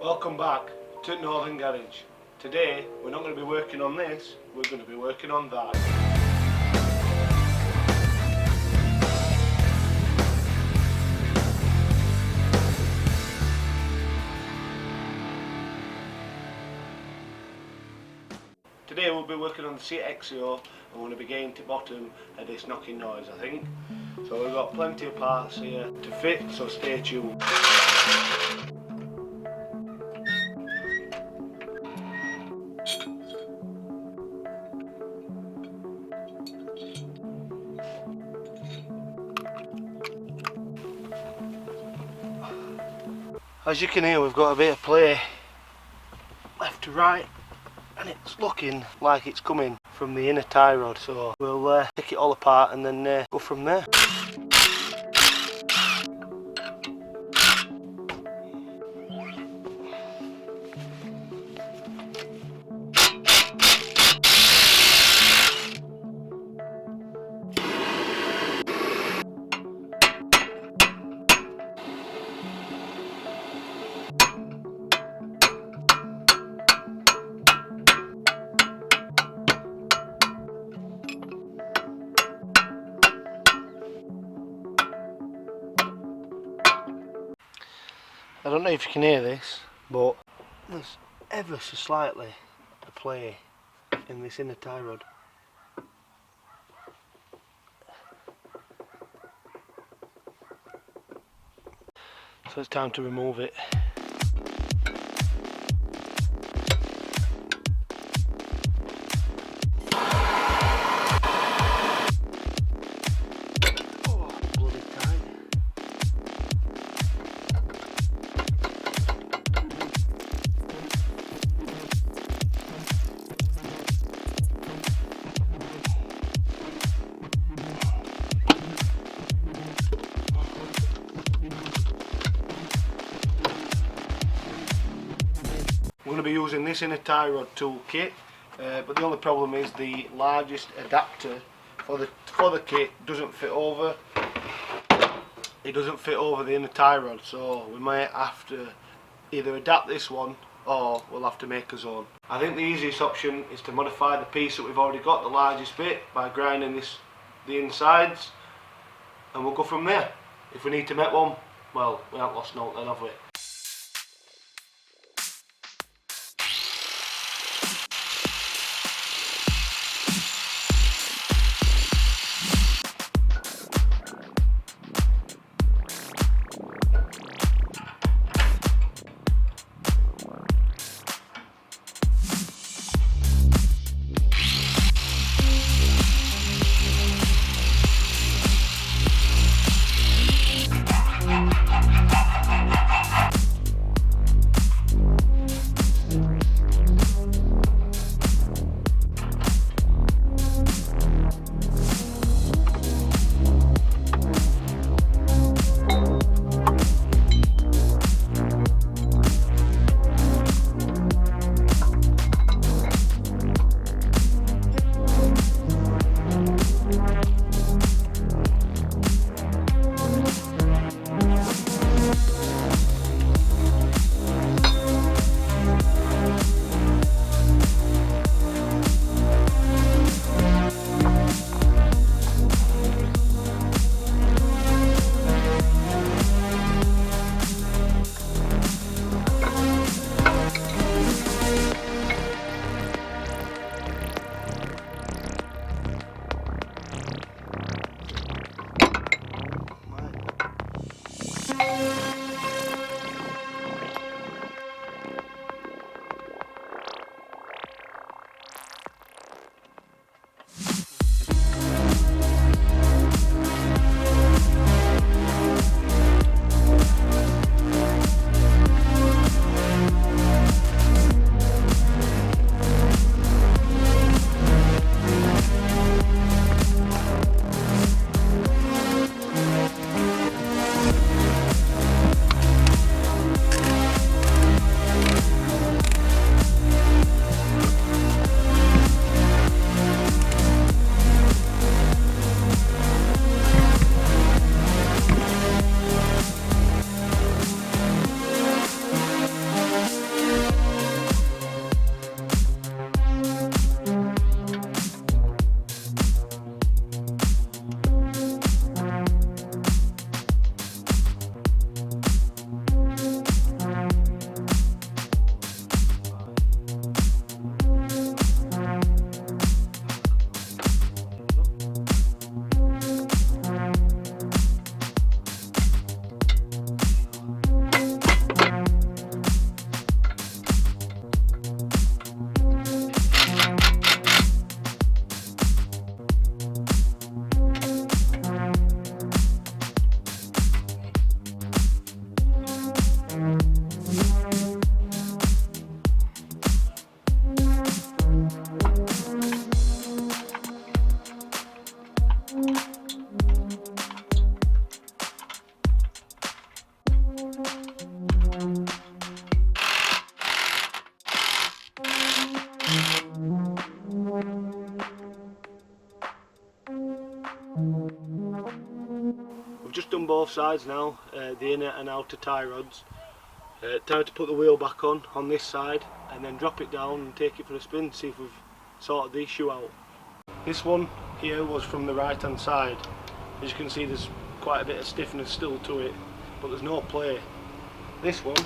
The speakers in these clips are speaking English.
Welcome back to Northern Garage. Today we're not going to be working on this, we're going to be working on that. Today we'll be working on the seat Exeo and we're going to be getting to the bottom of this knocking noise, I think. So we've got plenty of parts here to fit, so stay tuned. As you can hear, we've got a bit of play left to right and it's looking like it's coming from the inner tie rod, so we'll take it all apart and then go from there. I don't know if you can hear this, but there's ever so slightly a play in this inner tie rod. So it's time to remove it. We're going to be using this inner tie rod toolkit, but the only problem is the largest adapter for the kit doesn't fit over. It doesn't fit over the inner tie rod, so we might have to either adapt this one or we'll have to make our own. I think the easiest option is to modify the piece that we've already got, the largest bit, by grinding the insides, and we'll go from there. If we need to make one, well, we haven't lost no then, have we? both sides now, the inner and outer tie rods. Time to put the wheel back on this side and then drop it down and take it for a spin, see if we've sorted the issue out. This one here was from the right hand side. As you can see, there's quite a bit of stiffness still to it, but there's no play. This one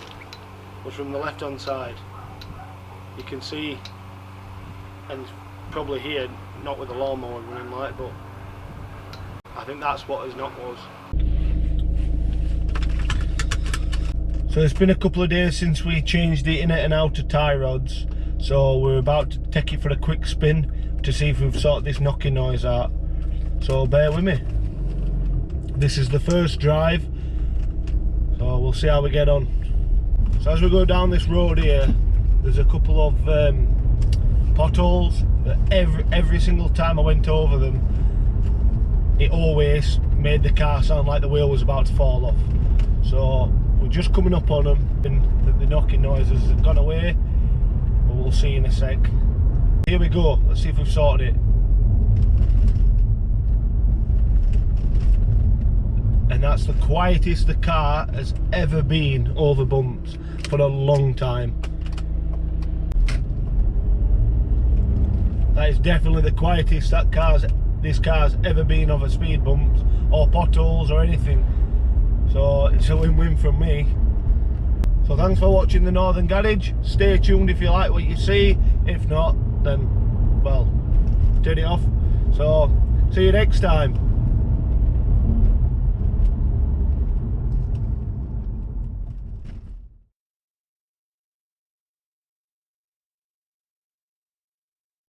was from the left hand side. You can see, and it's probably here, not with the lawnmower running like, but I think that's what has knocked us. So it's been a couple of days since we changed the inner and outer tie rods, so we're about to take it for a quick spin to see if we've sorted this knocking noise out. So bear with me. This is the first drive, so we'll see how we get on. So as we go down this road here, there's a couple of potholes that every single time I went over them, it always made the car sound like the wheel was about to fall off. So we're just coming up on them, and the knocking noise has gone away, but we'll see in a sec. Here we go, let's see if we've sorted it. And that's the quietest the car has ever been over bumps for a long time. That is definitely the quietest this car's ever been over speed bumps or potholes or anything. So it's a win-win from me. So thanks for watching the Northern Garage. Stay tuned if you like what you see. If not, then, well, turn it off. So see you next time.